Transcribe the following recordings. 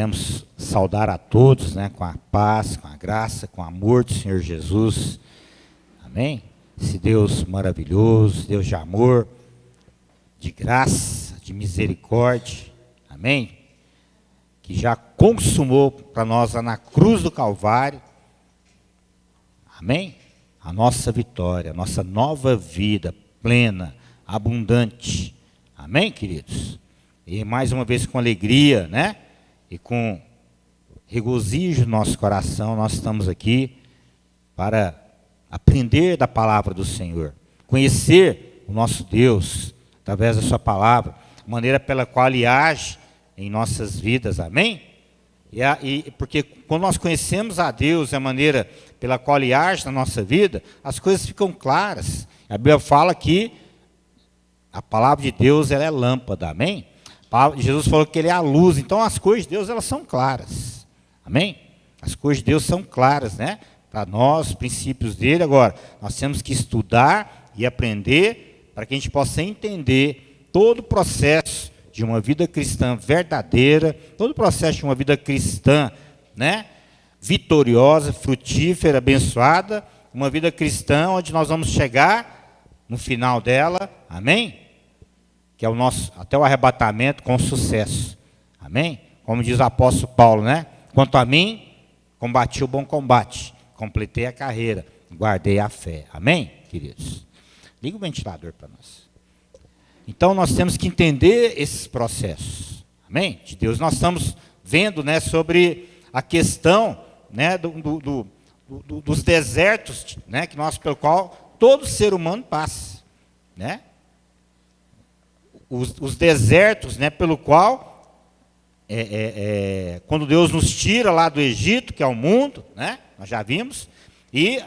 Queremos saudar a todos, né, com a paz, com a graça, com o amor do Senhor Jesus. Amém? Esse Deus maravilhoso, Deus de amor, de graça, de misericórdia. Amém? Que já consumou para nós lá na cruz do Calvário. Amém? A nossa vitória, a nossa nova vida plena, abundante. Amém, queridos? E mais uma vez com alegria, né? E com regozijo no nosso coração, nós estamos aqui para aprender da palavra do Senhor, conhecer o nosso Deus através da sua palavra, a maneira pela qual Ele age em nossas vidas, amém? Porque quando nós conhecemos a Deus, a maneira pela qual Ele age na nossa vida, as coisas ficam claras. A Bíblia fala que a palavra de Deus ela é lâmpada, amém? Jesus falou que Ele é a luz, então as coisas de Deus elas são claras, amém? As coisas de Deus são claras, né? Para nós, os princípios dele. Agora, nós temos que estudar e aprender para que a gente possa entender todo o processo de uma vida cristã verdadeira, todo o processo de uma vida cristã, né? Vitoriosa, frutífera, abençoada, uma vida cristã onde nós vamos chegar no final dela, amém? Que é o nosso, até o arrebatamento com sucesso, amém? Como diz o apóstolo Paulo, né? Quanto a mim, combati o bom combate, completei a carreira, guardei a fé, amém, queridos? Liga o ventilador para nós. Então, nós temos que entender esses processos, amém? De Deus, nós estamos vendo, né, sobre a questão, né, dos desertos, né, que nós, pelo qual todo ser humano passa, né? Os desertos, né, pelo qual, quando Deus nos tira lá do Egito, que é o mundo, né, nós já vimos, e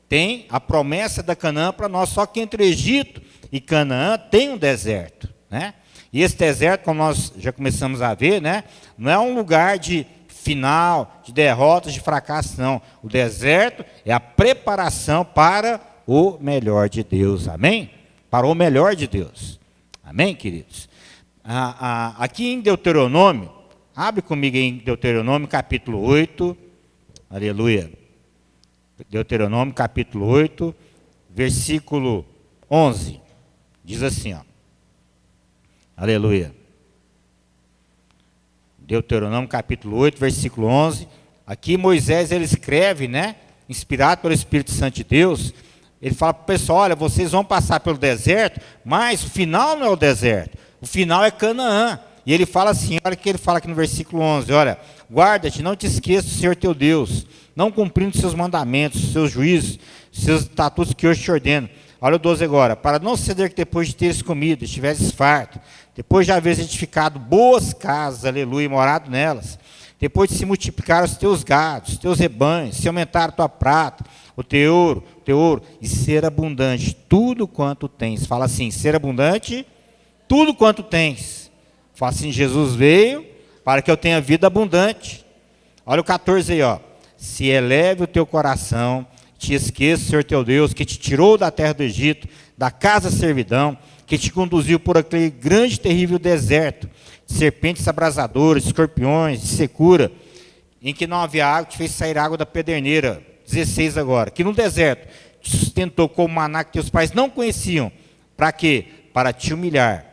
tem a promessa da Canaã para nós, só que entre o Egito e Canaã tem um deserto, né? E esse deserto, como nós já começamos a ver, né, não é um lugar de final, de derrotas, de fracasso, não. O deserto é a preparação para o melhor de Deus, amém? Para o melhor de Deus. Amém, queridos? Aqui em Deuteronômio, abre comigo em Deuteronômio capítulo 8, aleluia. Deuteronômio capítulo 8, versículo 11, diz assim, ó, aleluia. Deuteronômio capítulo 8, versículo 11, aqui Moisés ele escreve, né, inspirado pelo Espírito Santo de Deus. Ele fala para o pessoal, olha, vocês vão passar pelo deserto, mas o final não é o deserto, o final é Canaã. E ele fala assim, olha o que ele fala aqui no versículo 11, olha, guarda-te, não te esqueça do Senhor teu Deus, não cumprindo seus mandamentos, seus juízos, seus estatutos que hoje te ordeno. Olha o 12 agora, para não suceder que depois de teres comido, estiveres farto, depois de haveres edificado boas casas, aleluia, e morado nelas, depois de se multiplicar os teus gados, os teus rebanhos, se aumentar a tua prata, o teu ouro, e ser abundante, tudo quanto tens. Fala assim, ser abundante, tudo quanto tens. Fala assim, Jesus veio para que eu tenha vida abundante. Olha o 14 aí, ó. Se eleve o teu coração, te esqueça, Senhor teu Deus, que te tirou da terra do Egito, da casa da servidão, que te conduziu por aquele grande e terrível deserto, de serpentes abrasadoras, de escorpiões, de secura, em que não havia água, te fez sair água da pederneira. 16 agora, que no deserto te sustentou com o maná que teus pais não conheciam. Para quê? Para te humilhar,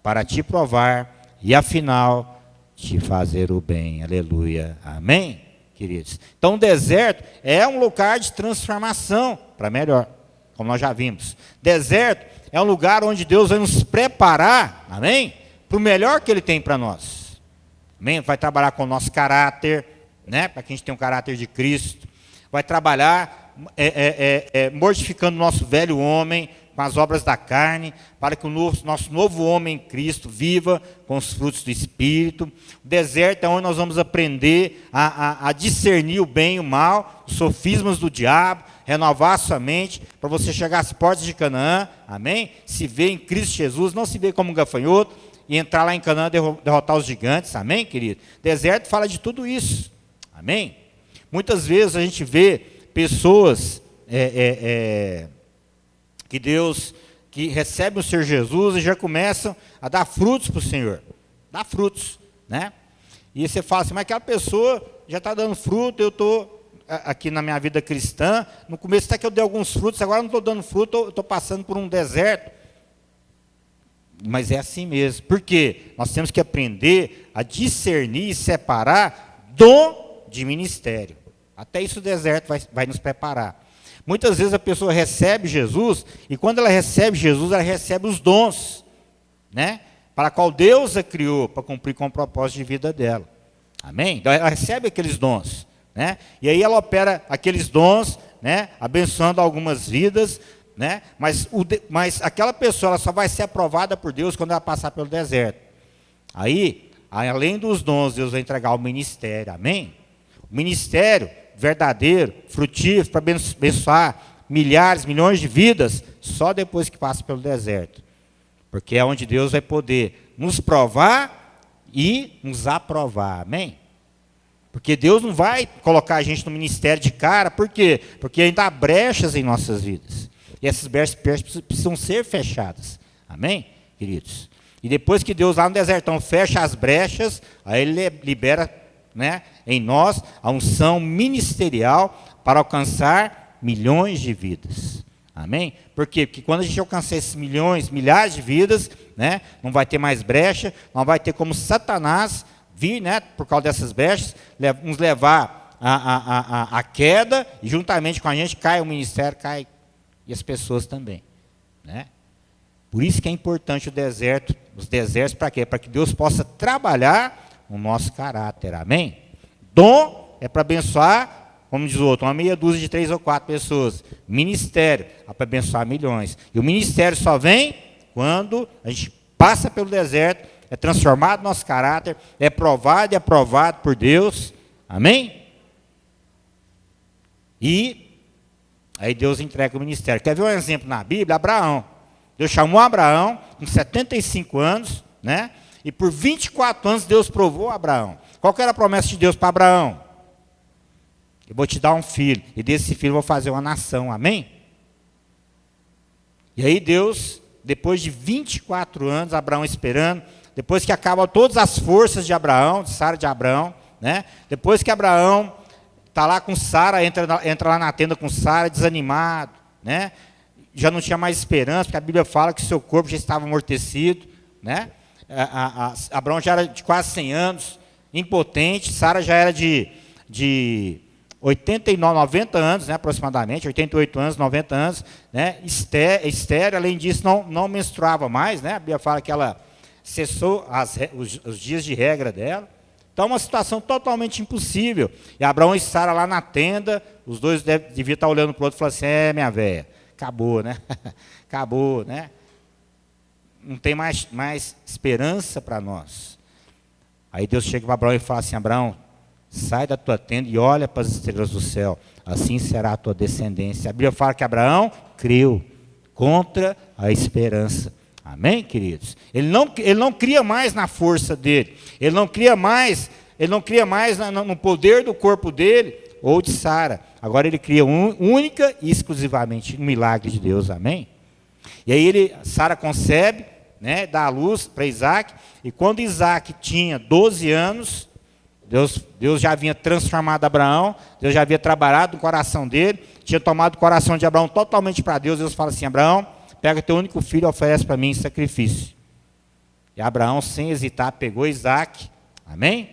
para te provar e afinal te fazer o bem. Aleluia. Amém, queridos? Então o deserto é um lugar de transformação para melhor, como nós já vimos. Deserto é um lugar onde Deus vai nos preparar, amém? Para o melhor que Ele tem para nós. Amém? Vai trabalhar com o nosso caráter, né? Para que a gente tenha um caráter de Cristo. Vai trabalhar mortificando o nosso velho homem com as obras da carne, para que o nosso novo homem em Cristo viva com os frutos do Espírito. O deserto é onde nós vamos aprender a discernir o bem e o mal, os sofismas do diabo, renovar a sua mente, para você chegar às portas de Canaã, amém? Se ver em Cristo Jesus, não se ver como um gafanhoto, e entrar lá em Canaã, derrotar os gigantes, amém, querido? Deserto fala de tudo isso, amém? Muitas vezes a gente vê pessoas que recebem o Senhor Jesus e já começam a dar frutos para o Senhor. Dar frutos, né? E você fala assim, mas aquela pessoa já está dando fruto, eu estou aqui na minha vida cristã, no começo até que eu dei alguns frutos, agora não estou dando fruto, eu estou passando por um deserto. Mas é assim mesmo. Por quê? Nós temos que aprender a discernir e separar dom de ministério. Até isso o deserto vai nos preparar. Muitas vezes a pessoa recebe Jesus, e quando ela recebe Jesus, ela recebe os dons, né? Para qual Deus a criou, para cumprir com o propósito de vida dela. Amém? Então ela recebe aqueles dons, né? E aí ela opera aqueles dons, né? Abençoando algumas vidas, né? Mas aquela pessoa ela só vai ser aprovada por Deus quando ela passar pelo deserto. Aí, além dos dons, Deus vai entregar o ministério. Amém? O ministério verdadeiro, frutífero, para abençoar milhares, milhões de vidas, só depois que passa pelo deserto. Porque é onde Deus vai poder nos provar e nos aprovar. Amém? Porque Deus não vai colocar a gente no ministério de cara. Por quê? Porque ainda há brechas em nossas vidas. E essas brechas precisam ser fechadas. Amém, queridos? E depois que Deus lá no desertão fecha as brechas, aí Ele libera, né, em nós a unção ministerial para alcançar milhões de vidas. Amém? Por quê? Porque quando a gente alcançar esses milhões, milhares de vidas, né, não vai ter mais brecha, não vai ter como Satanás vir, né, por causa dessas brechas, nos levar à queda, e juntamente com a gente cai o ministério, cai e as pessoas também, né? Por isso que é importante os desertos, para quê? Para que Deus possa trabalhar o nosso caráter, amém? Dom é para abençoar, como diz o outro, uma meia dúzia de 3 ou 4 pessoas. Ministério é para abençoar milhões. E o ministério só vem quando a gente passa pelo deserto, é transformado nosso caráter, é provado e aprovado por Deus, amém? E aí Deus entrega o ministério. Quer ver um exemplo na Bíblia? Abraão. Deus chamou Abraão com 75 anos, né? E por 24 anos Deus provou Abraão. Qual que era a promessa de Deus para Abraão? Eu vou te dar um filho, e desse filho eu vou fazer uma nação, amém? E aí Deus, depois de 24 anos, Abraão esperando, depois que acabam todas as forças de Abraão, de Sara de Abraão, né? Depois que Abraão está lá com Sara, entra lá na tenda com Sara, desanimado, né? Já não tinha mais esperança, porque a Bíblia fala que seu corpo já estava amortecido, né? Abraão já era de quase 100 anos, impotente, Sara já era de 89, 90 anos, né, aproximadamente, 88 anos, 90 anos, né? Estéril, além disso, não menstruava mais, né? A Bíblia fala que ela cessou os dias de regra dela. Então, uma situação totalmente impossível. E Abraão e Sara lá na tenda, os dois deviam estar olhando para o outro e falando assim, minha velha, acabou, né? Acabou, né? Não tem mais esperança para nós. Aí Deus chega para Abraão e fala assim, Abraão, sai da tua tenda e olha para as estrelas do céu, assim será a tua descendência. A Bíblia fala que Abraão creu contra a esperança. Amém, queridos? Ele não cria mais na força dele, ele não cria mais no poder do corpo dele ou de Sara. Agora ele cria única e exclusivamente um milagre de Deus, amém? E aí Sara concebe, né, dá a luz para Isaac, e quando Isaac tinha 12 anos, Deus já havia transformado Abraão, Deus já havia trabalhado no coração dele, tinha tomado o coração de Abraão totalmente para Deus. Deus fala assim, Abraão, pega teu único filho e oferece para mim em sacrifício. E Abraão, sem hesitar, pegou Isaac, amém?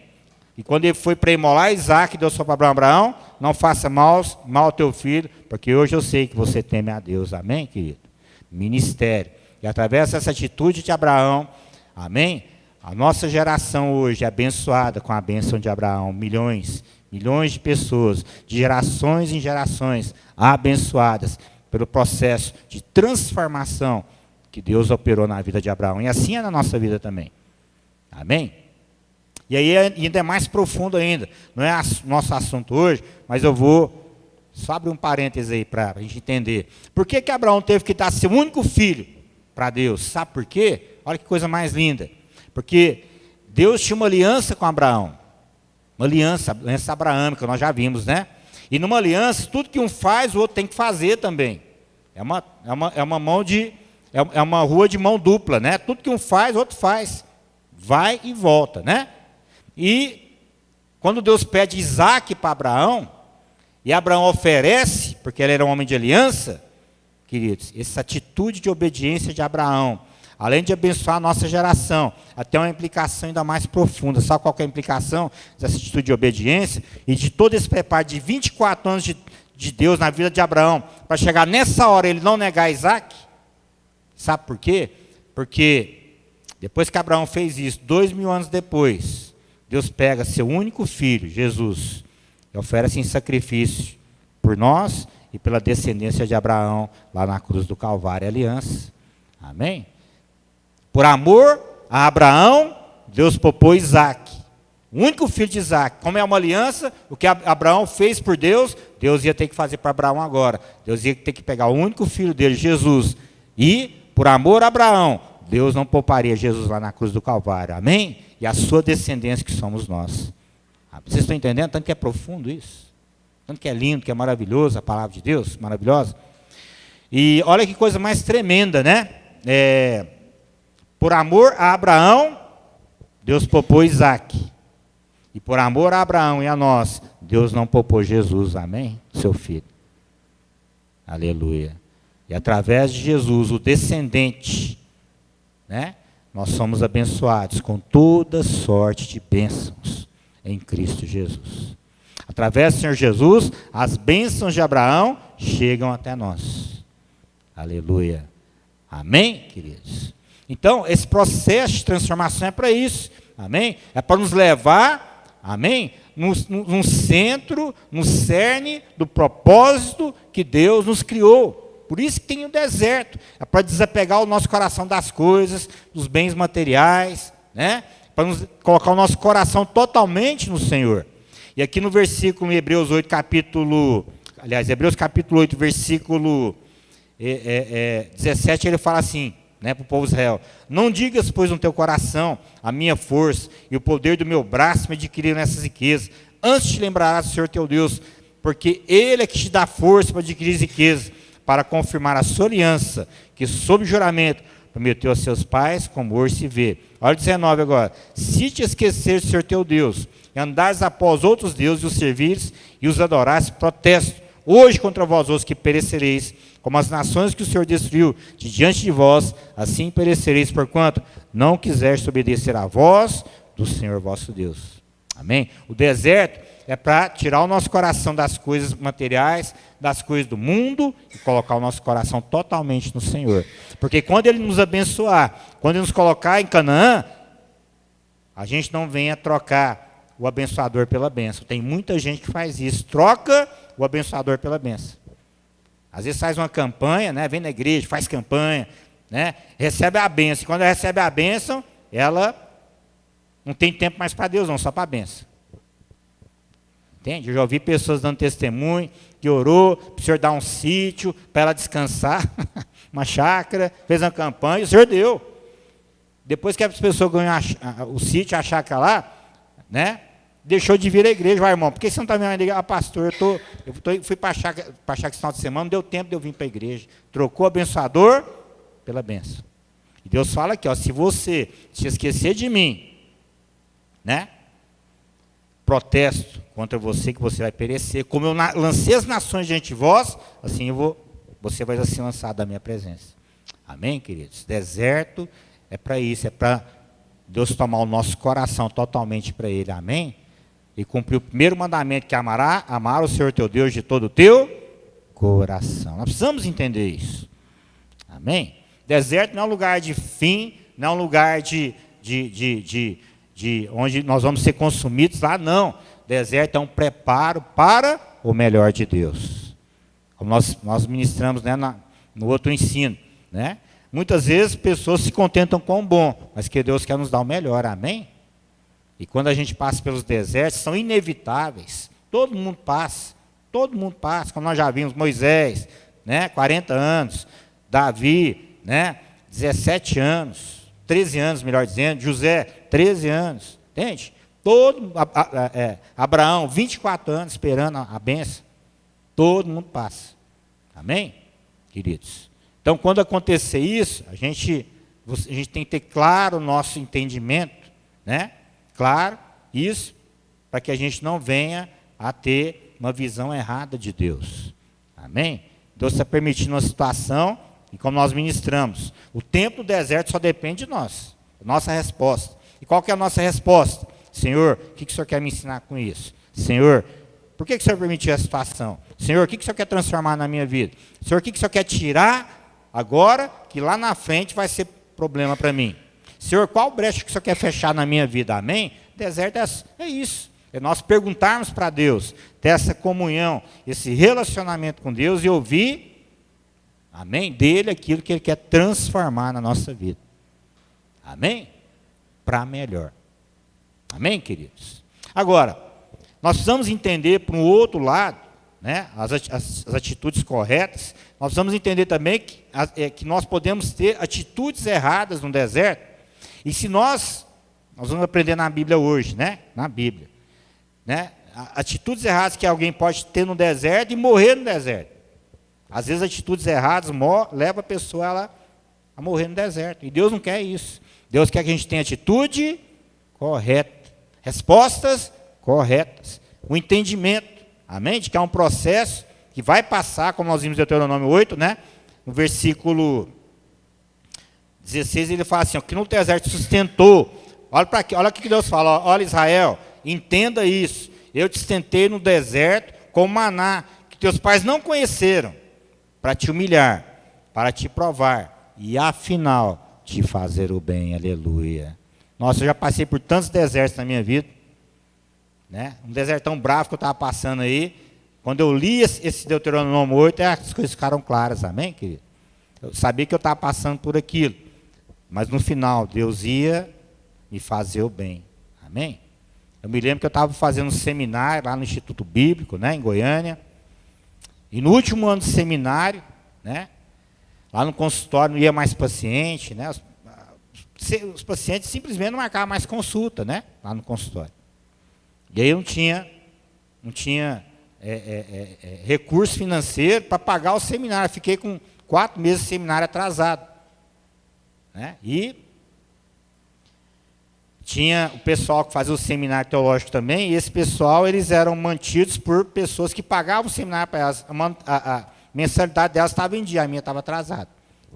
E quando ele foi para imolar Isaac, Deus falou para Abraão, não faça mal ao teu filho, porque hoje eu sei que você teme a Deus, amém, querido? Ministério. E através dessa atitude de Abraão, amém? A nossa geração hoje é abençoada com a bênção de Abraão. Milhões de pessoas, de gerações em gerações, abençoadas pelo processo de transformação que Deus operou na vida de Abraão. E assim é na nossa vida também. Amém? E aí ainda é mais profundo ainda. Não é nosso assunto hoje, mas eu vou só abrir um parênteses aí para a gente entender. Por que Abraão teve que dar seu único filho para Deus? Sabe por quê? Olha que coisa mais linda. Porque Deus tinha uma aliança com Abraão. Uma aliança abraâmica, nós já vimos, né? E numa aliança, tudo que um faz, o outro tem que fazer também. É uma rua de mão dupla, né? Tudo que um faz, o outro faz. Vai e volta, né? E Quando Deus pede Isaac para Abraão, e Abraão oferece, porque ele era um homem de aliança, queridos, essa atitude de obediência de Abraão, além de abençoar a nossa geração, até uma implicação ainda mais profunda. Sabe qual que é a implicação dessa atitude de obediência? E de todo esse preparo de 24 anos de Deus na vida de Abraão, para chegar nessa hora ele não negar Isaac? Sabe por quê? Porque depois que Abraão fez isso, 2000 anos depois, Deus pega seu único filho, Jesus, e oferece em sacrifício por nós e pela descendência de Abraão, lá na cruz do Calvário, aliança. Amém? Por amor a Abraão, Deus poupou Isaac, o único filho de Isaac. Como é uma aliança, o que Abraão fez por Deus, Deus ia ter que fazer para Abraão agora. Deus ia ter que pegar o único filho dele, Jesus, e, por amor a Abraão, Deus não pouparia Jesus lá na cruz do Calvário. Amém? E a sua descendência que somos nós. Vocês estão entendendo? Tanto que é profundo isso. Tanto que é lindo, que é maravilhoso a palavra de Deus, maravilhosa. E olha que coisa mais tremenda, né? Por amor a Abraão, Deus poupou Isaac. E por amor a Abraão e a nós, Deus não poupou Jesus, amém? Seu filho. Aleluia. E através de Jesus, o descendente, né? Nós somos abençoados com toda sorte de bênçãos em Cristo Jesus. Através do Senhor Jesus, as bênçãos de Abraão chegam até nós. Aleluia. Amém, queridos? Então, esse processo de transformação é para isso. Amém? É para nos levar, amém? No centro, no cerne do propósito que Deus nos criou. Por isso que tem o deserto. É para desapegar o nosso coração das coisas, dos bens materiais, né? Para nos colocar o nosso coração totalmente no Senhor. E aqui no versículo, em Hebreus 8, Hebreus capítulo 8, versículo 17, ele fala assim, né, para o povo de Israel: não digas, pois, no teu coração, a minha força e o poder do meu braço me adquiriram essas riquezas. Antes te lembrarás do Senhor teu Deus, porque Ele é que te dá força para adquirir riquezas, para confirmar a sua aliança, que sob juramento prometeu a seus pais, como hoje se vê. Olha o 19 agora. Se te esqueceres do Senhor teu Deus, e andares após outros deuses, e os servires, e os adorares, protesto hoje contra vós outros que perecereis, como as nações que o Senhor destruiu de diante de vós, assim perecereis, porquanto não quiseres obedecer à voz do Senhor vosso Deus. Amém? O deserto é para tirar o nosso coração das coisas materiais, das coisas do mundo, e colocar o nosso coração totalmente no Senhor. Porque quando Ele nos abençoar, quando Ele nos colocar em Canaã, a gente não venha trocar o abençoador pela bênção. Tem muita gente que faz isso, troca o abençoador pela bênção. Às vezes faz uma campanha, né? Vem na igreja, faz campanha, né? Recebe a bênção. E quando ela recebe a bênção, ela não tem tempo mais para Deus, não, só para a bênção. Entende? Eu já ouvi pessoas dando testemunho, que orou para o Senhor dar um sítio, para ela descansar, uma chácara, fez uma campanha, e o Senhor deu. Depois que as pessoas ganham o sítio, a chácara lá, né? Deixou de vir à igreja. Vai, irmão, por que você não está vindo à igreja? Ah, pastor, fui para a chácara esse final de semana, não deu tempo de eu vir para a igreja. Trocou o abençoador pela bênção. E Deus fala aqui, ó, se você se esquecer de mim, né? Protesto contra você, que você vai perecer. Como eu lancei as nações diante de vós, assim você vai ser lançado da minha presença. Amém, queridos? Deserto é para isso, é para Deus tomar o nosso coração totalmente para Ele. Amém? E cumprir o primeiro mandamento, que é amar o Senhor teu Deus de todo o teu coração. Nós precisamos entender isso. Amém? Deserto não é um lugar de fim, não é um lugar de onde nós vamos ser consumidos lá, não. Deserto é um preparo para o melhor de Deus. Como nós ministramos, né, no outro ensino, né? Muitas vezes pessoas se contentam com o bom, mas que Deus quer nos dar o melhor, amém? E quando a gente passa pelos desertos, são inevitáveis. Todo mundo passa, como nós já vimos, Moisés, né, 40 anos, Davi, né, 17 anos, 13 anos, melhor dizendo, José, 13 anos, entende? Abraão, 24 anos esperando a bênção. Todo mundo passa. Amém? Queridos. Então, quando acontecer isso, a gente tem que ter claro o nosso entendimento, né? Claro, isso. para que a gente não venha a ter uma visão errada de Deus. Amém? Deus está permitindo uma situação, e como nós ministramos, o tempo do deserto só depende de nós, nossa resposta. E qual que é a nossa resposta? Senhor, o que o Senhor quer me ensinar com isso? Senhor, por que o Senhor permitiu essa situação? Senhor, o que o Senhor quer transformar na minha vida? Senhor, o que o Senhor quer tirar agora, que lá na frente vai ser problema para mim? Senhor, qual brecha que o Senhor quer fechar na minha vida? Amém? Deserto é isso. É nós perguntarmos para Deus, ter essa comunhão, esse relacionamento com Deus e ouvir, amém, dele aquilo que Ele quer transformar na nossa vida. Amém? Para melhor. Amém, queridos? Agora, nós precisamos entender, por um outro lado, né, as atitudes corretas. Nós precisamos entender também que nós podemos ter atitudes erradas no deserto. E se nós vamos aprender na Bíblia hoje, né? Na Bíblia. Né? Atitudes erradas que alguém pode ter no deserto e morrer no deserto. Às vezes atitudes erradas levam a pessoa a morrer no deserto. E Deus não quer isso. Deus quer que a gente tenha atitude correta, respostas corretas, o entendimento, amém? De que é um processo que vai passar, como nós vimos em Deuteronômio 8, né? No versículo 16, ele fala assim, ó, que no deserto sustentou. Olha o que Deus fala, ó, olha Israel, entenda isso, eu te sustentei no deserto com maná, que teus pais não conheceram, para te humilhar, para te provar, e afinal, te fazer o bem, aleluia. Nossa, eu já passei por tantos desertos na minha vida, né? Um desertão bravo que eu estava passando aí, quando eu li esse Deuteronômio 8, as coisas ficaram claras, amém, querido? Eu sabia que eu estava passando por aquilo, mas no final, Deus ia me fazer o bem, amém? Eu me lembro que eu estava fazendo um seminário lá no Instituto Bíblico, né, em Goiânia, e no último ano do seminário, né, lá no consultório não ia mais paciente, né, os pacientes simplesmente não marcavam mais consulta, né, lá no consultório. E aí eu não tinha recurso financeiro para pagar o seminário, fiquei com 4 meses de seminário atrasado, né, e tinha o pessoal que fazia o seminário teológico também, e esse pessoal, eles eram mantidos por pessoas que pagavam o seminário para elas. A mensalidade delas estava em dia, a minha estava atrasada.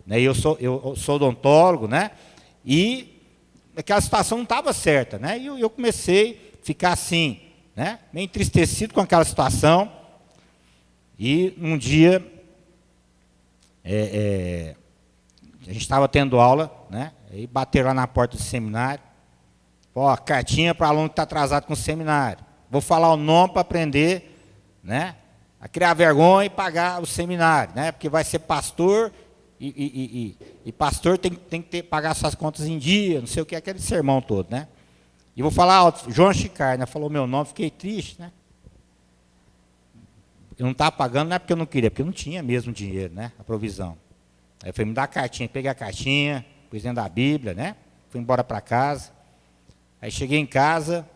Né? Eu sou odontólogo, né? E aquela situação não estava certa. Né? E eu comecei a ficar assim, né? Meio entristecido com aquela situação. E um dia, a gente estava tendo aula, né? E bateram lá na porta do seminário. Ó, cartinha para aluno que está atrasado com o seminário. Vou falar o nome para aprender, né, a criar vergonha e pagar o seminário, né, porque vai ser pastor e pastor tem que pagar suas contas em dia, não sei o que, aquele sermão todo, né. E vou falar, ó, João Chicar, né, falou meu nome, fiquei triste, né. Eu não estava pagando, não é porque eu não queria, porque eu não tinha mesmo dinheiro, né, a provisão. Aí eu falei, me dá a cartinha, peguei a cartinha, pus dentro da Bíblia, né, fui embora para casa. Aí cheguei em casa,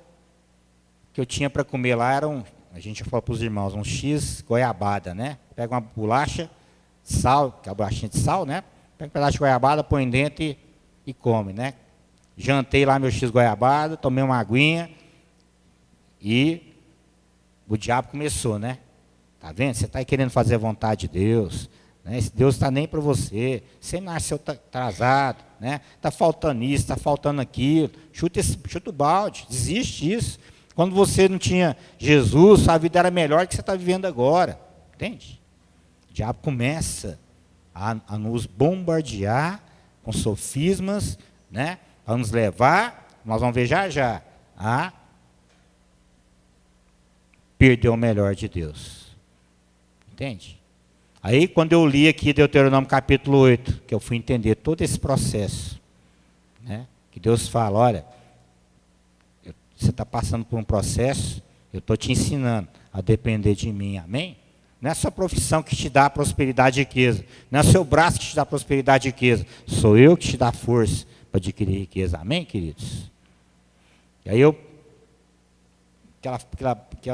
o que eu tinha para comer lá era a gente falou para os irmãos, um X goiabada, né? Pega uma bolacha, sal, que é a bolachinha de sal, né? Pega um pedaço de goiabada, põe dentro e come, né? Jantei lá meu X goiabada, tomei uma aguinha e o diabo começou, né? Tá vendo? Você está querendo fazer a vontade de Deus, né? Esse Deus está nem para você, você nasceu atrasado, né? Está faltando isso, está faltando aquilo, chuta o balde, desiste disso. Quando você não tinha Jesus, sua vida era melhor que você está vivendo agora, entende? O diabo começa a nos bombardear com sofismas, né? A nos levar, nós vamos ver já, a perder o melhor de Deus, entende? Aí, quando eu li aqui Deuteronômio capítulo 8, que eu fui entender todo esse processo, né, que Deus fala, olha, você está passando por um processo, eu estou te ensinando a depender de mim, amém? Não é a sua profissão que te dá prosperidade e riqueza, não é o seu braço que te dá prosperidade e riqueza, sou eu que te dá força para adquirir riqueza, amém, queridos? E aí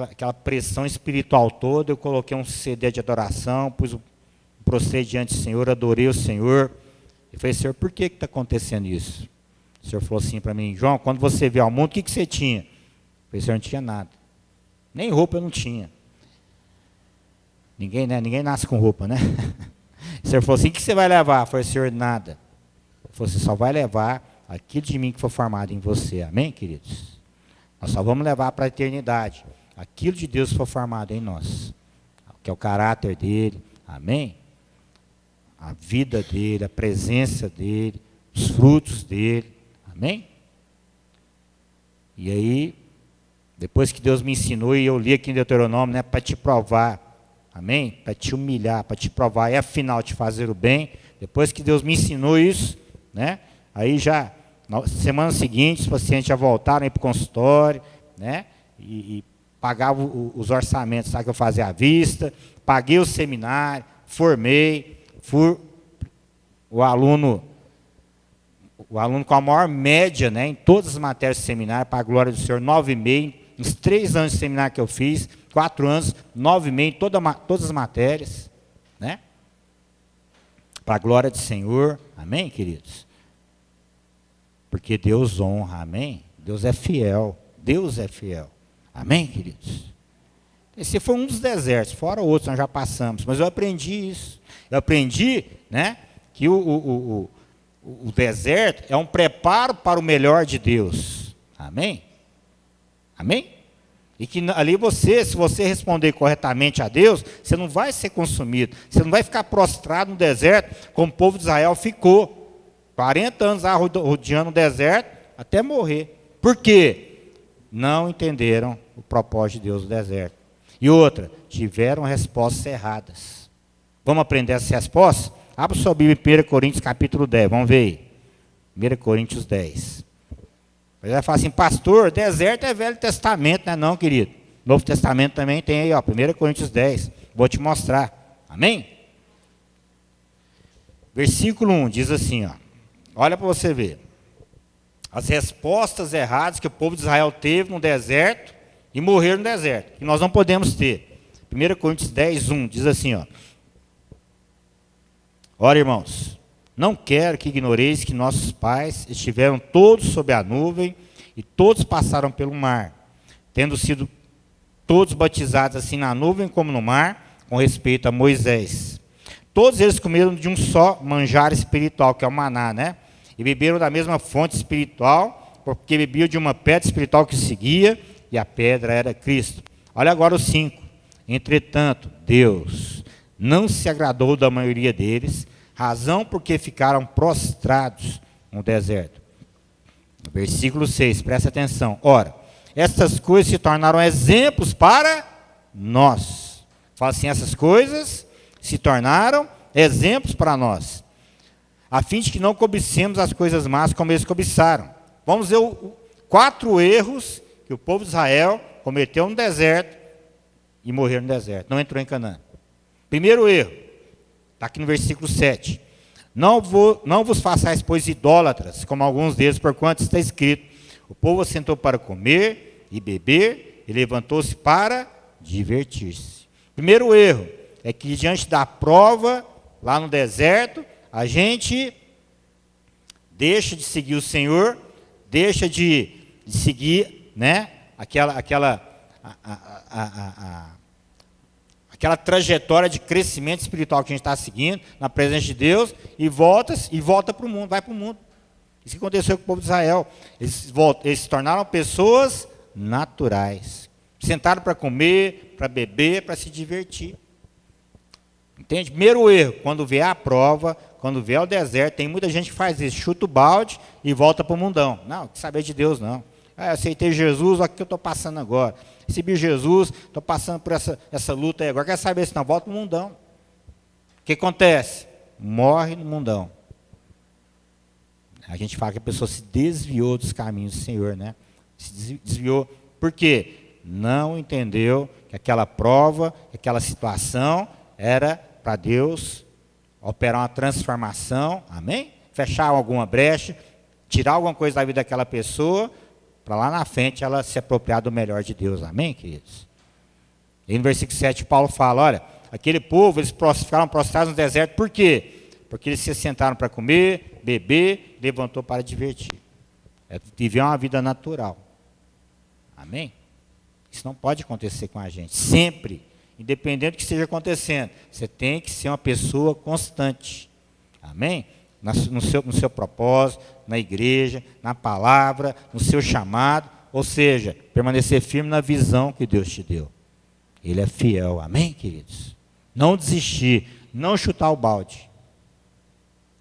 aquela pressão espiritual toda, eu coloquei um CD de adoração, prostrei diante do Senhor, adorei o Senhor, e falei, Senhor, por que está acontecendo isso? O Senhor falou assim para mim, João, quando você veio ao mundo, o que você tinha? O Senhor não tinha nada. Nem roupa eu não tinha. Ninguém, né? Ninguém nasce com roupa, né? O Senhor falou assim, o que você vai levar? Eu falei, Senhor, nada. Ele falou, você só vai levar aquilo de mim que foi formado em você. Amém, queridos? Nós só vamos levar para a eternidade aquilo de Deus que foi formado em nós. Que é o caráter dele. Amém? A vida dele, a presença dele, os frutos dele. Amém? E aí, depois que Deus me ensinou, e eu li aqui em Deuteronômio, né, para te provar, amém? Para te humilhar, para te provar, e afinal te fazer o bem. Depois que Deus me ensinou isso, né, aí já, na semana seguinte, os pacientes já voltaram para o consultório, né, e pagavam os orçamentos, sabe, que eu fazia à vista, paguei o seminário, formei, fui o aluno com a maior média, né, em todas as matérias do seminário, para a glória do Senhor, 9,5, nos 3 anos de seminário que eu fiz, 4 anos, 9,5 em todas as matérias, né, para a glória do Senhor, amém, queridos? Porque Deus honra, amém? Deus é fiel, amém, queridos? Esse foi um dos desertos, fora outros, nós já passamos, mas eu aprendi isso, né, que o deserto é um preparo para o melhor de Deus. Amém? Amém? E que ali se você responder corretamente a Deus, você não vai ser consumido. Você não vai ficar prostrado no deserto, como o povo de Israel ficou. 40 anos rodeando o deserto, até morrer. Por quê? Não entenderam o propósito de Deus no deserto. E outra, tiveram respostas erradas. Vamos aprender essas respostas? Abra sua Bíblia em 1 Coríntios capítulo 10, vamos ver aí. 1 Coríntios 10. Ele vai falar assim, pastor, deserto é Velho Testamento, não é não, querido? Novo Testamento também tem aí, ó, 1 Coríntios 10. Vou te mostrar. Amém? Versículo 1 diz assim, ó. Olha para você ver. As respostas erradas que o povo de Israel teve no deserto e morreram no deserto, que nós não podemos ter. 1 Coríntios 10, 1 diz assim, ó. Ora, irmãos, não quero que ignoreis que nossos pais estiveram todos sob a nuvem e todos passaram pelo mar, tendo sido todos batizados assim na nuvem como no mar, com respeito a Moisés. Todos eles comeram de um só manjar espiritual, que é o maná, né? E beberam da mesma fonte espiritual, porque bebiam de uma pedra espiritual que seguia, e a pedra era Cristo. Olha agora o 5. Entretanto, Deus não se agradou da maioria deles, razão porque ficaram prostrados no deserto. Versículo 6, presta atenção. Ora, estas coisas se tornaram exemplos para nós. Fala assim, essas coisas se tornaram exemplos para nós, a fim de que não cobicemos as coisas más como eles cobiçaram. Vamos ver 4 erros que o povo de Israel cometeu no deserto e morreu no deserto. Não entrou em Canaã. Primeiro erro, está aqui no versículo 7. Não vos façais, pois, idólatras, como alguns deles, porquanto está escrito, o povo assentou para comer e beber, e levantou-se para divertir-se. Primeiro erro é que diante da prova, lá no deserto, a gente deixa de seguir o Senhor, deixa de seguir, né, aquela trajetória de crescimento espiritual que a gente está seguindo, na presença de Deus, e volta para o mundo, vai para o mundo. Isso que aconteceu com o povo de Israel. Eles se tornaram pessoas naturais. Sentaram para comer, para beber, para se divertir. Entende? Primeiro erro, quando vier a prova, quando vier o deserto, tem muita gente que faz isso, chuta o balde e volta para o mundão. Não, que saber de Deus não. Eu aceitei Jesus, olha o que eu estou passando agora. Recebi Jesus, estou passando por essa luta aí agora. Quer saber se não volta para o mundão? O que acontece? Morre no mundão. A gente fala que a pessoa se desviou dos caminhos do Senhor, né? Se desviou. Por quê? Não entendeu que aquela prova, aquela situação era para Deus operar uma transformação, amém? Fechar alguma brecha, tirar alguma coisa da vida daquela pessoa, para lá na frente ela se apropriar do melhor de Deus, amém, queridos? E no versículo 7, Paulo fala, olha, aquele povo, eles ficaram prostrados no deserto, por quê? Porque eles se sentaram para comer, beber, levantou para divertir. Viver uma vida natural, amém? Isso não pode acontecer com a gente. Sempre, independente do que esteja acontecendo, você tem que ser uma pessoa constante. Amém? No seu propósito, na igreja, na palavra, no seu chamado. Ou seja, permanecer firme na visão que Deus te deu. Ele é fiel. Amém, queridos? Não desistir, não chutar o balde.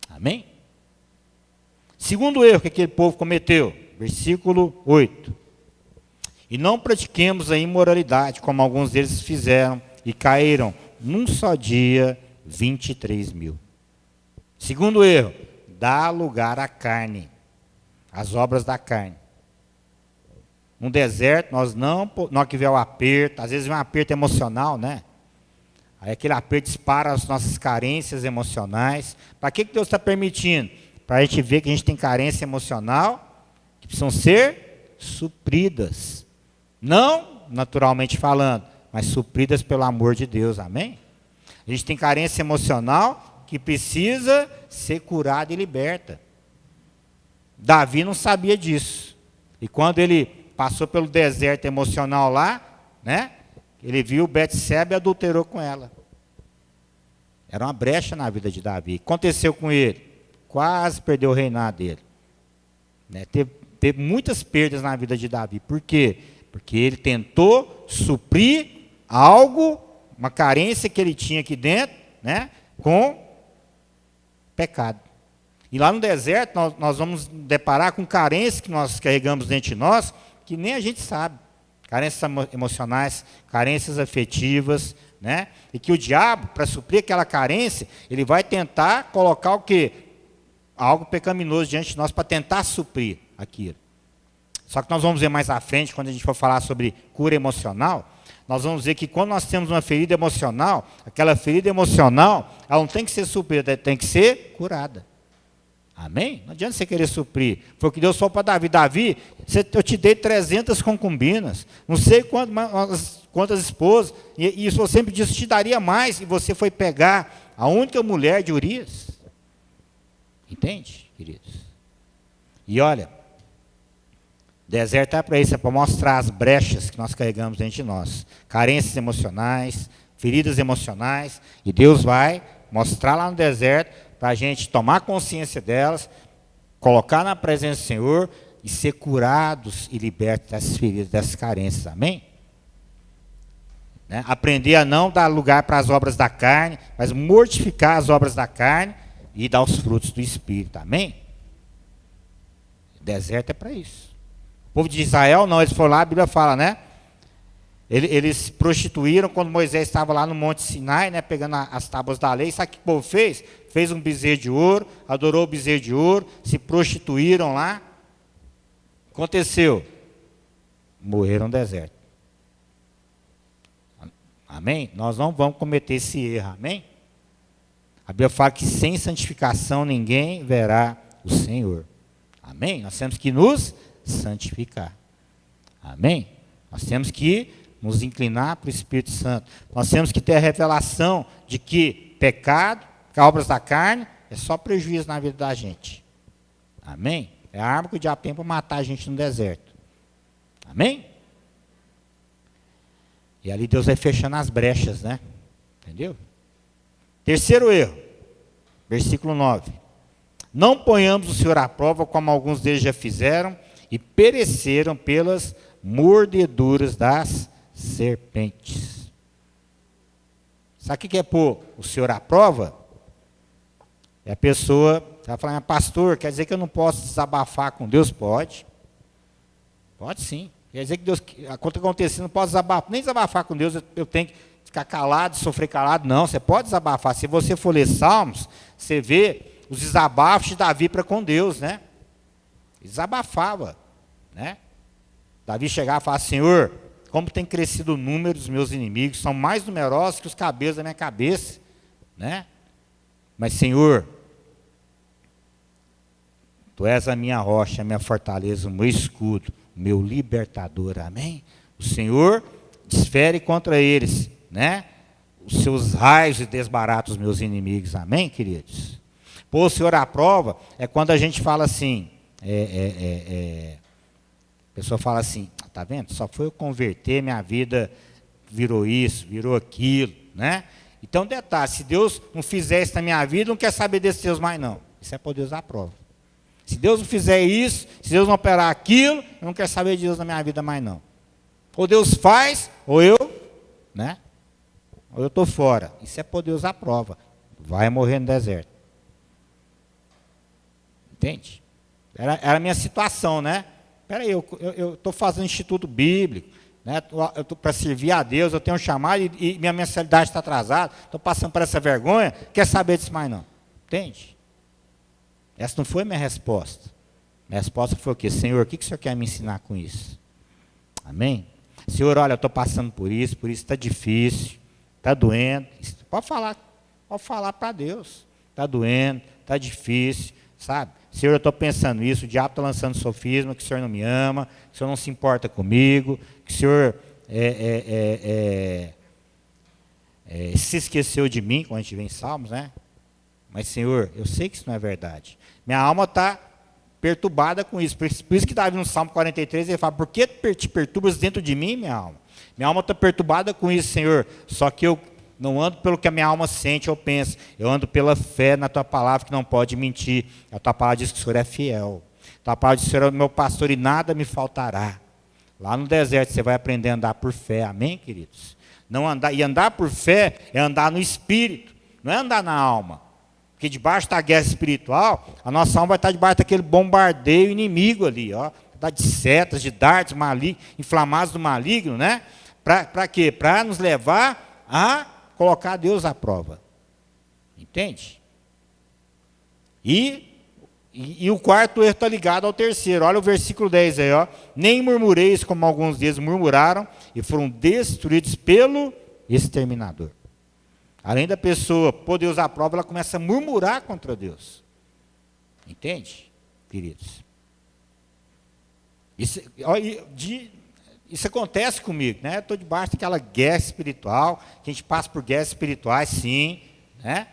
Amém? Segundo erro que aquele povo cometeu, versículo 8. E não pratiquemos a imoralidade, como alguns deles fizeram, e caíram num só dia 23.000. Segundo erro, dá lugar à carne, às obras da carne. No deserto, nós que vê o aperto, às vezes vem um aperto emocional, né? Aí aquele aperto dispara as nossas carências emocionais. Para que Deus está permitindo? Para a gente ver que a gente tem carência emocional, que precisam ser supridas. Não naturalmente falando, mas supridas pelo amor de Deus, amém? A gente tem carência emocional que precisa ser curada e liberta. Davi não sabia disso. E quando ele passou pelo deserto emocional lá, né? Ele viu Betseba e adulterou com ela. Era uma brecha na vida de Davi. O que aconteceu com ele? Quase perdeu o reinado dele. Né? Teve muitas perdas na vida de Davi. Por quê? Porque ele tentou suprir algo, uma carência que ele tinha aqui dentro, né? Com pecado. E lá no deserto nós vamos deparar com carências que nós carregamos dentro de nós, que nem a gente sabe. Carências emocionais, carências afetivas, né? E que o diabo, para suprir aquela carência, ele vai tentar colocar o quê? Algo pecaminoso diante de nós para tentar suprir aquilo. Só que nós vamos ver mais à frente, quando a gente for falar sobre cura emocional, nós vamos ver que quando nós temos uma ferida emocional, aquela ferida emocional, ela não tem que ser suprida, ela tem que ser curada. Amém? Não adianta você querer suprir. Foi o que Deus falou para Davi. Davi, eu te dei 300 concubinas, não sei quantas esposas, e se você me disse, te daria mais, e você foi pegar a única mulher de Urias. Entende, queridos? E olha, deserto é para isso, é para mostrar as brechas que nós carregamos dentro de nós. Carências emocionais, feridas emocionais, e Deus vai mostrar lá no deserto, para a gente tomar consciência delas, colocar na presença do Senhor e ser curados e libertos dessas feridas, dessas carências, amém? Né? Aprender a não dar lugar para as obras da carne, mas mortificar as obras da carne e dar os frutos do Espírito, amém? O deserto é para isso. O povo de Israel não, eles foram lá, a Bíblia fala, né? Eles se prostituíram quando Moisés estava lá no Monte Sinai, né, pegando as tábuas da lei. Sabe o que o povo fez? Fez um bezerro de ouro, adorou o bezerro de ouro, se prostituíram lá. O que aconteceu? Morreram no deserto. Amém? Nós não vamos cometer esse erro, amém? A Bíblia fala que sem santificação ninguém verá o Senhor. Amém? Nós temos que nos santificar. Amém? Nós temos que nos inclinar para o Espírito Santo. Nós temos que ter a revelação de que pecado, que obras da carne, é só prejuízo na vida da gente. Amém? É a arma que o diabo tem para matar a gente no deserto. Amém? E ali Deus vai fechando as brechas, né? Entendeu? Terceiro erro, versículo 9. Não ponhamos o Senhor à prova, como alguns deles já fizeram, e pereceram pelas mordeduras das serpentes. Sabe o que é pôr o Senhor à prova? É a pessoa vai falar, pastor, quer dizer que eu não posso desabafar com Deus? Pode. Pode sim. Quer dizer que Deus, a conta acontecendo, não posso desabafar, nem desabafar com Deus, eu tenho que ficar calado, sofrer calado. Não, você pode desabafar. Se você for ler Salmos, você vê os desabafos de Davi para com Deus, né? Ele desabafava, né? Davi chegava e falava, Senhor, como tem crescido o número dos meus inimigos, são mais numerosos que os cabelos da minha cabeça, né? Mas, Senhor, Tu és a minha rocha, a minha fortaleza, o meu escudo, o meu libertador, amém? O Senhor desfere contra eles, né? Os seus raios e desbarata os meus inimigos, amém, queridos? Pôr o Senhor à prova é quando a gente fala assim, pessoa fala assim, tá vendo? Só foi eu converter, minha vida virou isso, virou aquilo, né? Então, detalhe, se Deus não fizer isso na minha vida, não quer saber desse Deus mais não. Isso é por Deus à prova. Se Deus não fizer isso, se Deus não operar aquilo, eu não quero saber de Deus na minha vida mais não. Ou Deus faz, ou eu, né? Ou eu estou fora. Isso é por Deus à prova. Vai morrer no deserto. Entende? Era a minha situação, né? Espera aí, eu estou fazendo instituto bíblico, né? Eu estou para servir a Deus, eu tenho um chamado e minha mensalidade está atrasada, estou passando por essa vergonha, quer saber disso mais não. Entende? Essa não foi minha resposta. Minha resposta foi o quê? Senhor, o que o Senhor quer me ensinar com isso? Amém? Senhor, olha, eu estou passando por isso está difícil, está doendo. Pode falar para Deus. Está doendo, está difícil, sabe? Senhor, eu estou pensando isso, o diabo está lançando sofisma, que o Senhor não me ama, que o Senhor não se importa comigo, que o Senhor se esqueceu de mim, quando a gente vê em Salmos, né? Mas, Senhor, eu sei que isso não é verdade. Minha alma está perturbada com isso. Por isso que Davi no Salmo 43, ele fala, por que te perturbas dentro de mim, minha alma? Minha alma está perturbada com isso, Senhor. Só que eu não ando pelo que a minha alma sente ou pensa. Eu ando pela fé na Tua palavra, que não pode mentir. A Tua palavra diz que o Senhor é fiel. A Tua palavra diz que o Senhor é o meu pastor e nada me faltará. Lá no deserto você vai aprender a andar por fé. Amém, queridos? E andar por fé é andar no espírito. Não é andar na alma. Porque debaixo da guerra espiritual, a nossa alma vai estar debaixo daquele bombardeio inimigo ali, ó, de setas, de dardos inflamados do maligno, né? Para quê? Para nos levar a colocar Deus à prova. Entende? E o quarto erro está ligado ao terceiro. Olha o versículo 10 aí, ó. Nem murmureis como alguns deles murmuraram e foram destruídos pelo exterminador. Além da pessoa pôr Deus à prova, ela começa a murmurar contra Deus. Entende, queridos? Isso acontece comigo, né? Eu estou debaixo daquela guerra espiritual, que a gente passa por guerras espirituais, sim, né?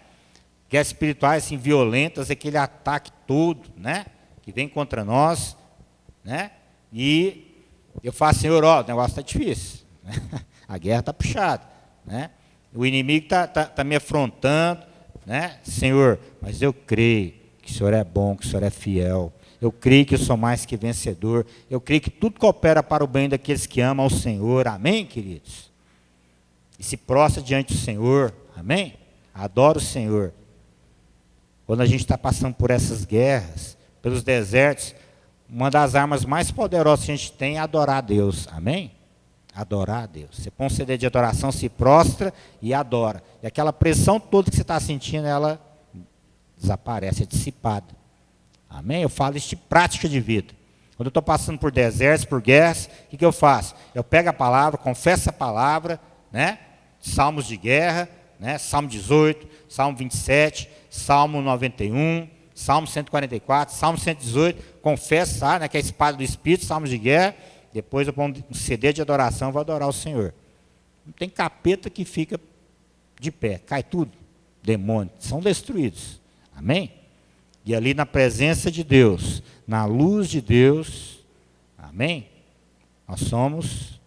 Guerras espirituais, assim, violentas, aquele ataque todo, né? Que vem contra nós, né? E eu falo, Senhor, ó, o negócio está difícil, né? A guerra está puxada, né? O inimigo está me afrontando, né? Senhor, mas eu creio que o Senhor é bom, que o Senhor é fiel. Eu creio que eu sou mais que vencedor. Eu creio que tudo coopera para o bem daqueles que amam ao Senhor. Amém, queridos? E se prostra diante do Senhor. Amém? Adora o Senhor. Quando a gente está passando por essas guerras, pelos desertos, uma das armas mais poderosas que a gente tem é adorar a Deus. Amém? Adorar a Deus. Você põe um CD de adoração, se prostra e adora. E aquela pressão toda que você está sentindo, ela desaparece, é dissipada. Amém? Eu falo isso de prática de vida. Quando eu estou passando por desertos, por guerras, o que eu faço? Eu pego a palavra, confesso a palavra, né? Salmos de guerra, né? Salmo 18, Salmo 27, Salmo 91, Salmo 144, Salmo 118, confesso, né? Que é a espada do Espírito, Salmos de guerra. Depois eu ponho um CD de adoração e vou adorar o Senhor. Não tem capeta que fica de pé. Cai tudo. Demônios. São destruídos. Amém? E ali na presença de Deus, na luz de Deus, amém? Nós somos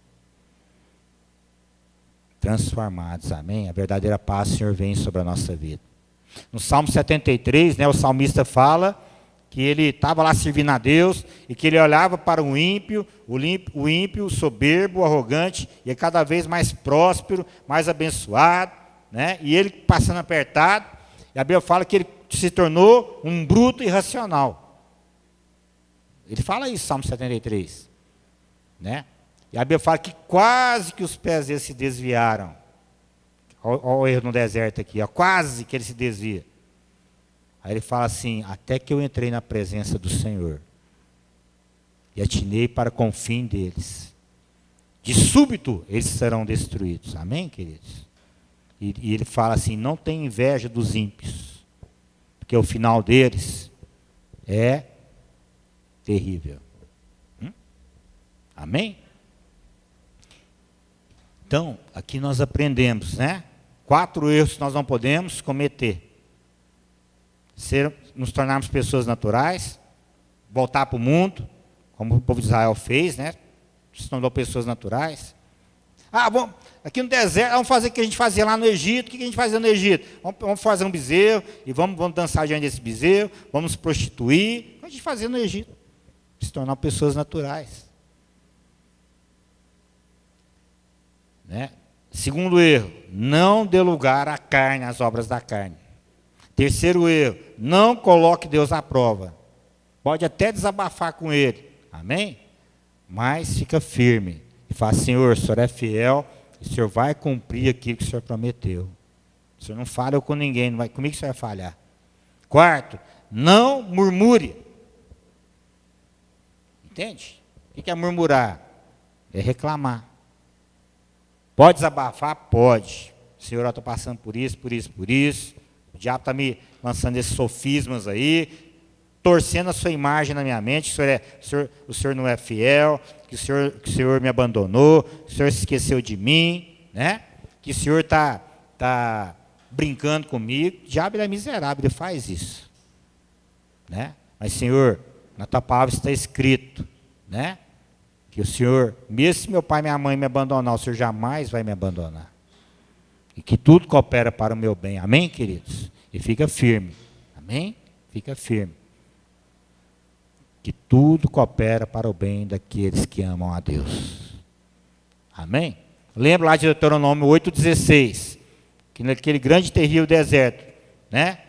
transformados. Amém? A verdadeira paz do Senhor vem sobre a nossa vida. No Salmo 73, né, o salmista fala que ele estava lá servindo a Deus e que ele olhava para o ímpio, o soberbo, o arrogante, e é cada vez mais próspero, mais abençoado, né? E ele passando apertado, e a Bíblia fala que ele se tornou um bruto irracional. Ele fala isso, Salmo 73, né? E a Bíblia fala que quase que os pés dele se desviaram. Olha o erro no deserto aqui, ó, quase que ele se desvia. Aí ele fala assim, até que eu entrei na presença do Senhor e atinei para com o fim deles. De súbito eles serão destruídos. Amém, queridos? E ele fala assim, não tem inveja dos ímpios, porque o final deles é terrível. Amém? Então, aqui nós aprendemos, né? 4 erros que nós não podemos cometer. Nos tornarmos pessoas naturais, voltar para o mundo, como o povo de Israel fez, né? Se tornou pessoas naturais. Vamos, aqui no deserto, vamos fazer o que a gente fazia lá no Egito. O que a gente fazia no Egito? Vamos fazer um bezerro, e vamos dançar diante desse bezerro, vamos nos prostituir. O que a gente fazia no Egito? Se tornar pessoas naturais. Né? Segundo erro, não dê lugar à carne, às obras da carne. Terceiro erro, não coloque Deus à prova. Pode até desabafar com Ele, amém? Mas fica firme e fala: Senhor, o Senhor é fiel, e o Senhor vai cumprir aquilo que o Senhor prometeu. O Senhor não falha com ninguém, não vai, comigo que o Senhor vai falhar. Quarto, não murmure. Entende? O que é murmurar? É reclamar. Pode desabafar? Pode. Senhor, eu estou passando por isso, por isso, por isso. O diabo está me lançando esses sofismas aí, torcendo a sua imagem na minha mente. O senhor não é fiel, que o senhor me abandonou, que o Senhor se esqueceu de mim, né? Que o Senhor está brincando comigo. O diabo é miserável, ele faz isso. Né? Mas, Senhor, na tua palavra está escrito, né? Que o Senhor, mesmo se meu pai e minha mãe me abandonar, o Senhor jamais vai me abandonar. E que tudo coopera para o meu bem. Amém, queridos? E fica firme. Amém? Fica firme. Que tudo coopera para o bem daqueles que amam a Deus. Amém? Lembra lá de Deuteronômio 8,16. Que naquele grande e terrível deserto, né?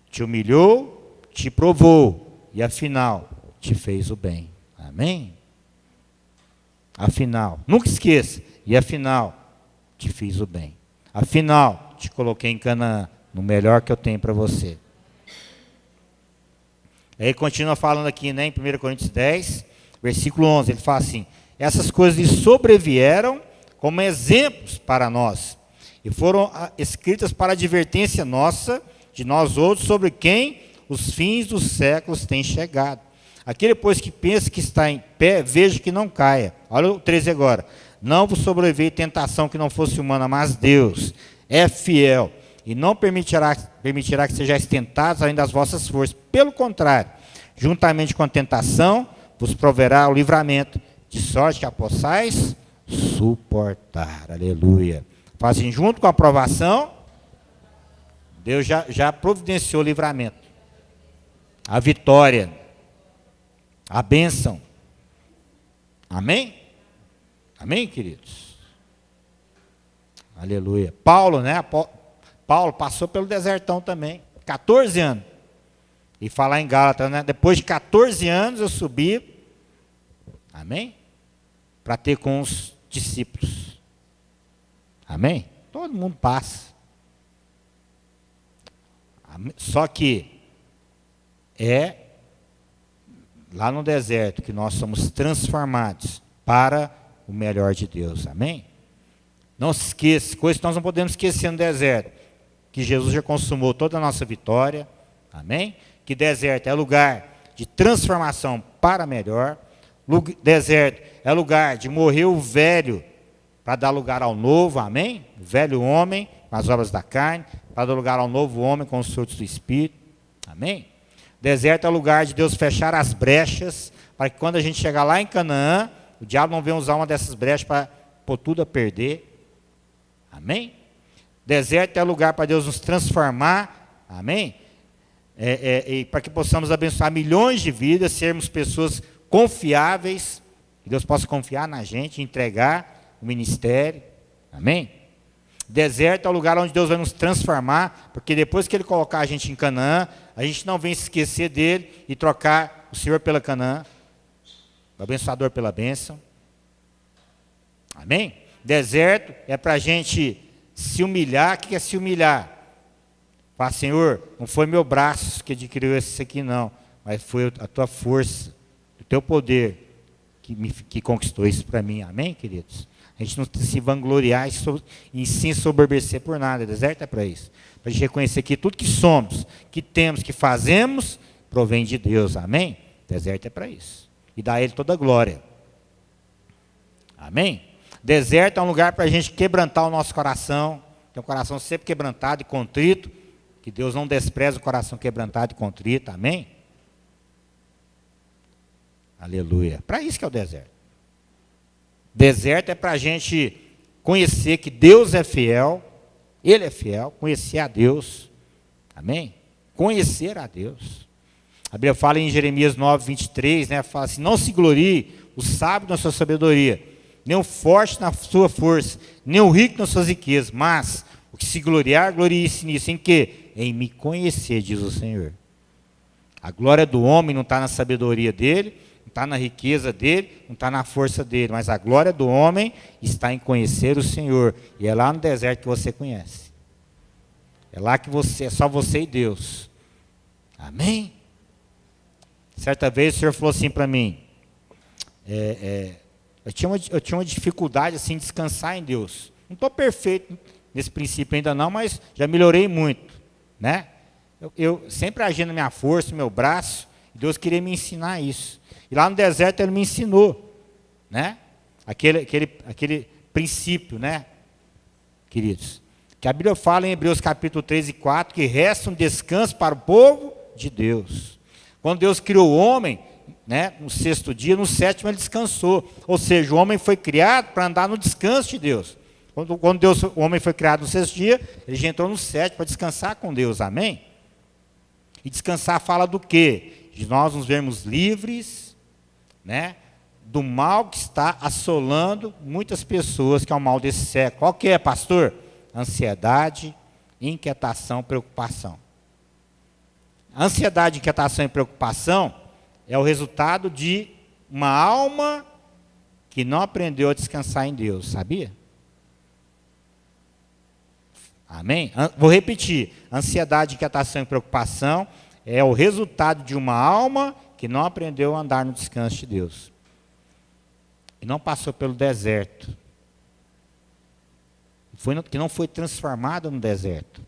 Te humilhou, te provou. E afinal, te fez o bem. Amém? Afinal, nunca esqueça, e afinal, te fiz o bem. Afinal, te coloquei em Canaã, no melhor que eu tenho para você. Aí continua falando aqui, né, em 1 Coríntios 10, versículo 11, ele fala assim: essas coisas lhe sobrevieram como exemplos para nós, e foram escritas para advertência nossa, de nós outros, sobre quem os fins dos séculos têm chegado. Aquele, pois, que pensa que está em pé, veja que não caia. Olha o 13 agora. Não vos sobreveio tentação que não fosse humana, mas Deus é fiel e não permitirá que sejais tentados além das vossas forças. Pelo contrário, juntamente com a tentação, vos proverá o livramento, de sorte que a possais suportar. Aleluia. Faz assim, junto com a aprovação, Deus já providenciou o livramento, a vitória, a bênção. Amém? Amém, queridos? Aleluia. Paulo, né? Paulo passou pelo desertão também. 14 anos. E falar em Gálatas, né? Depois de 14 anos eu subi. Amém? Para ter com os discípulos. Amém? Todo mundo passa. Amém? Só que é lá no deserto que nós somos transformados para o melhor de Deus. Amém? Não se esqueça, coisas que nós não podemos esquecer no deserto, que Jesus já consumou toda a nossa vitória. Amém? Que deserto é lugar de transformação para melhor. Deserto é lugar de morrer o velho para dar lugar ao novo. Amém? O velho homem com as obras da carne, para dar lugar ao novo homem com os frutos do Espírito. Amém? Deserto é o lugar de Deus fechar as brechas, para que quando a gente chegar lá em Canaã, o diabo não venha usar uma dessas brechas para pôr tudo a perder. Amém? Deserto é o lugar para Deus nos transformar. Amém? E para que possamos abençoar milhões de vidas, sermos pessoas confiáveis, que Deus possa confiar na gente, entregar o ministério. Amém? Deserto é o lugar onde Deus vai nos transformar, porque depois que Ele colocar a gente em Canaã, a gente não vem se esquecer dele e trocar o Senhor pela Canaã, o abençoador pela bênção. Amém? Deserto é para a gente se humilhar. O que é se humilhar? Fala: Senhor, não foi meu braço que adquiriu isso aqui não, mas foi a tua força, o teu poder que conquistou isso para mim. Amém, queridos? A gente não se vangloriar e se soberbecer por nada. Deserto é para isso. Para a gente reconhecer que tudo que somos, que temos, que fazemos, provém de Deus. Amém? Deserto é para isso. E dá a Ele toda a glória. Amém? Deserto é um lugar para a gente quebrantar o nosso coração. Tem um coração sempre quebrantado e contrito. Que Deus não despreza o coração quebrantado e contrito. Amém? Aleluia. Para isso que é o deserto. Deserto é para a gente conhecer que Deus é fiel, Ele é fiel, conhecer a Deus. Amém? Conhecer a Deus. A Bíblia fala em Jeremias 9, 23, né? Fala assim, não se glorie o sábio na sua sabedoria, nem o forte na sua força, nem o rico nas suas riquezas, mas o que se gloriar, glorie-se nisso, em quê? Em me conhecer, diz o Senhor. A glória do homem não está na sabedoria dele, não está na riqueza dele, não está na força dele, mas a glória do homem está em conhecer o Senhor. E é lá no deserto que você conhece. É lá que é só você e Deus. Amém? Certa vez o Senhor falou assim para mim, eu tinha uma dificuldade assim, de descansar em Deus. Não estou perfeito nesse princípio ainda não, mas já melhorei muito. Né? Eu sempre agi na minha força, no meu braço, e Deus queria me ensinar isso. E lá no deserto Ele me ensinou, né? Aquele princípio, né, queridos? Que a Bíblia fala em Hebreus capítulo 3 e 4, que resta um descanso para o povo de Deus. Quando Deus criou o homem, né, no sexto dia, no sétimo Ele descansou. Ou seja, o homem foi criado para andar no descanso de Deus. Quando o homem foi criado no sexto dia, ele já entrou no sétimo para descansar com Deus, amém? E descansar fala do quê? De nós nos vermos livres, né, do mal que está assolando muitas pessoas, que é o mal desse século. Qual que é, pastor? Ansiedade, inquietação, preocupação. Ansiedade, inquietação e preocupação é o resultado de uma alma que não aprendeu a descansar em Deus, sabia? Amém? Vou repetir. Ansiedade, inquietação e preocupação é o resultado de uma alma que não aprendeu a andar no descanso de Deus. E não passou pelo deserto. Que não foi transformado no deserto.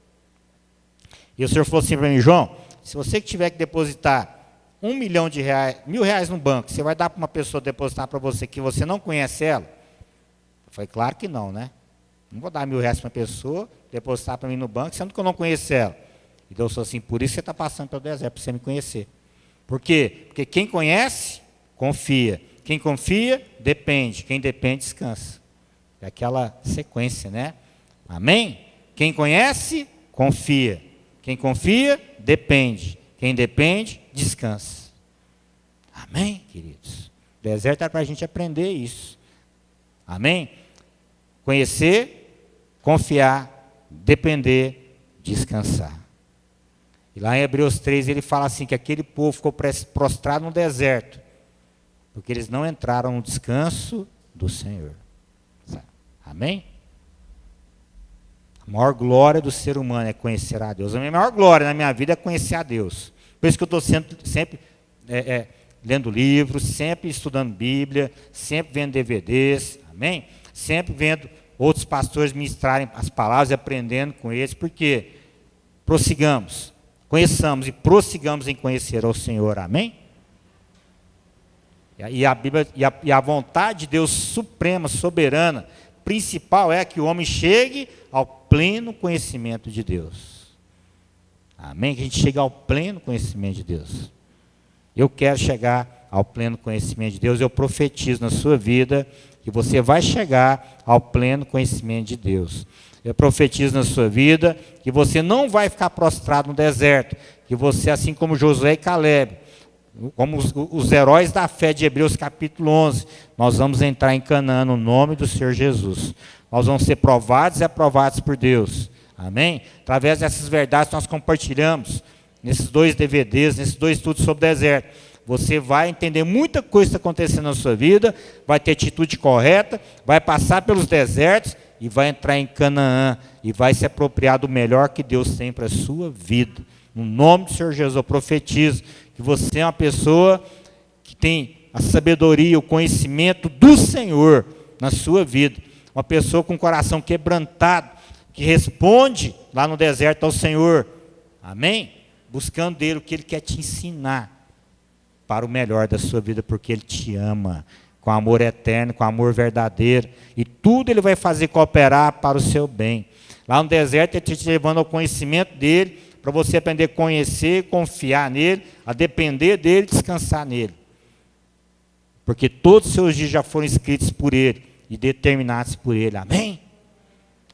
E o Senhor falou assim para mim, João, se você tiver que depositar R$1 milhão, R$1.000 no banco, você vai dar para uma pessoa depositar para você que você não conhece ela? Eu falei, claro que não, né? Não vou dar R$1.000 para uma pessoa, depositar para mim no banco, sendo que eu não conheço ela. E Deus falou assim, por isso você está passando pelo deserto, para você me conhecer. Por quê? Porque quem conhece, confia. Quem confia, depende. Quem depende, descansa. É aquela sequência, né? Amém? Quem conhece, confia. Quem confia, depende. Quem depende, descansa. Amém, queridos? O deserto é para a gente aprender isso. Amém? Conhecer, confiar, depender, descansar. E lá em Hebreus 3 ele fala assim, que aquele povo ficou prostrado no deserto, porque eles não entraram no descanso do Senhor. Amém? A maior glória do ser humano é conhecer a Deus. A minha maior glória na minha vida é conhecer a Deus. Por isso que eu estou sempre lendo livros, sempre estudando Bíblia, sempre vendo DVDs, amém? Sempre vendo outros pastores ministrarem as palavras e aprendendo com eles, porque prossigamos, conheçamos e prossigamos em conhecer ao Senhor, amém? E a Bíblia, e a vontade de Deus suprema, soberana, principal é que o homem chegue ao pleno conhecimento de Deus. Amém? Que a gente chegue ao pleno conhecimento de Deus. Eu quero chegar ao pleno conhecimento de Deus. Eu profetizo na sua vida que você vai chegar ao pleno conhecimento de Deus. Eu profetizo na sua vida que você não vai ficar prostrado no deserto. Que você, assim como Josué e Caleb, como os heróis da fé de Hebreus capítulo 11, nós vamos entrar em Canaã no nome do Senhor Jesus. Nós vamos ser provados e aprovados por Deus. Amém? Através dessas verdades nós compartilhamos nesses 2 DVDs, nesses 2 estudos sobre o deserto. Você vai entender muita coisa que está acontecendo na sua vida, vai ter atitude correta, vai passar pelos desertos e vai entrar em Canaã e vai se apropriar do melhor que Deus tem para a sua vida. No nome do Senhor Jesus, eu profetizo que você é uma pessoa que tem a sabedoria, o conhecimento do Senhor na sua vida. Uma pessoa com o coração quebrantado, que responde lá no deserto ao Senhor. Amém? Buscando dele o que ele quer te ensinar para o melhor da sua vida, porque ele te ama com amor eterno, com amor verdadeiro. E tudo ele vai fazer cooperar para o seu bem. Lá no deserto ele está te levando ao conhecimento dele, para você aprender a conhecer, confiar nele, a depender dele, descansar nele. porque todos os seus dias já foram escritos por Ele e determinados por Ele. Amém?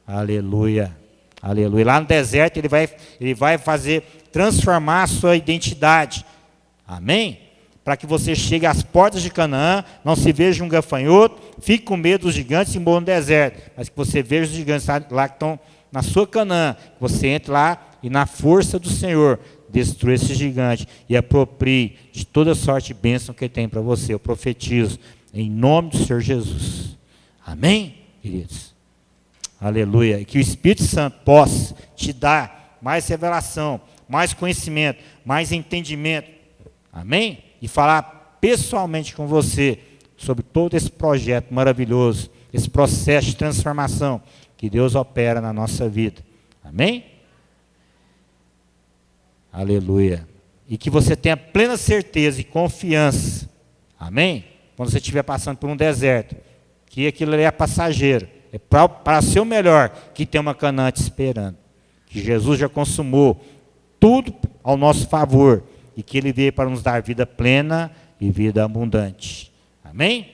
Aleluia. Aleluia. Lá no deserto ele vai transformar a sua identidade. Amém? Para que você chegue às portas de Canaã, não se veja um gafanhoto, fique com medo dos gigantes e morra no deserto, mas que você veja os gigantes lá que estão na sua Canaã, que você entre lá e na força do Senhor, destrua esse gigante e aproprie de toda sorte de bênção que Ele tem para você. Eu profetizo em nome do Senhor Jesus. Amém, queridos? Aleluia. E que o Espírito Santo possa te dar mais revelação, mais conhecimento, mais entendimento. Amém? E falar pessoalmente com você sobre todo esse projeto maravilhoso, esse processo de transformação que Deus opera na nossa vida. Amém? Aleluia. E que você tenha plena certeza e confiança. Amém? Quando você estiver passando por um deserto, que aquilo ali é passageiro. É para ser o melhor, que tem uma Canaã te esperando. Que Jesus já consumou tudo ao nosso favor. E que Ele veio para nos dar vida plena e vida abundante. Amém?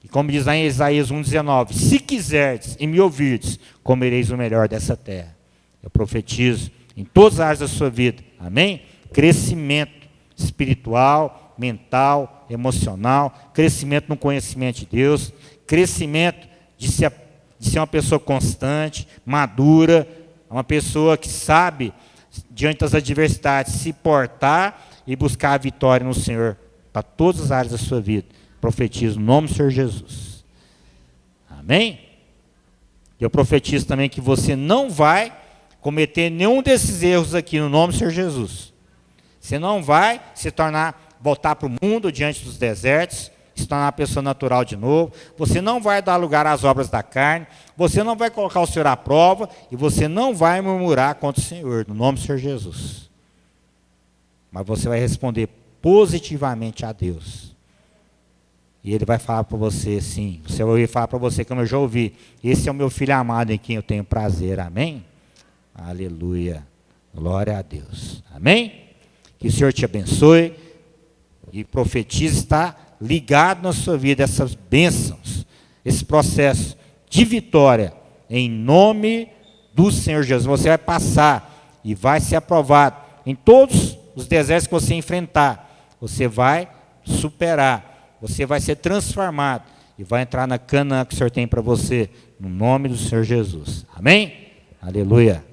E como diz lá em Isaías 1,19, se quiserdes e me ouvirdes, comereis o melhor dessa terra. Eu profetizo em todas as áreas da sua vida. Amém? Crescimento espiritual, mental, emocional, crescimento no conhecimento de Deus, crescimento de ser uma pessoa constante, madura, uma pessoa que sabe, diante das adversidades, se portar e buscar a vitória no Senhor, para todas as áreas da sua vida. Profetizo no nome do Senhor Jesus. Amém? Eu profetizo também que você não vai cometer nenhum desses erros aqui no nome do Senhor Jesus. Você não vai voltar para o mundo diante dos desertos, se tornar uma pessoa natural de novo. Você não vai dar lugar às obras da carne. Você não vai colocar o Senhor à prova. E você não vai murmurar contra o Senhor, no nome do Senhor Jesus. Mas você vai responder positivamente a Deus. E Ele vai falar para você assim. Você vai ouvir falar para você, como eu já ouvi. Esse é o meu filho amado em quem eu tenho prazer. Amém? Aleluia. Glória a Deus. Amém? Que o Senhor te abençoe. E profetize, está ligado na sua vida essas bênçãos, esse processo de vitória, em nome do Senhor Jesus. Você vai passar e vai ser aprovado em todos os desertos que você enfrentar. Você vai superar, você vai ser transformado e vai entrar na Canaã que o Senhor tem para você, no nome do Senhor Jesus. Amém? Aleluia.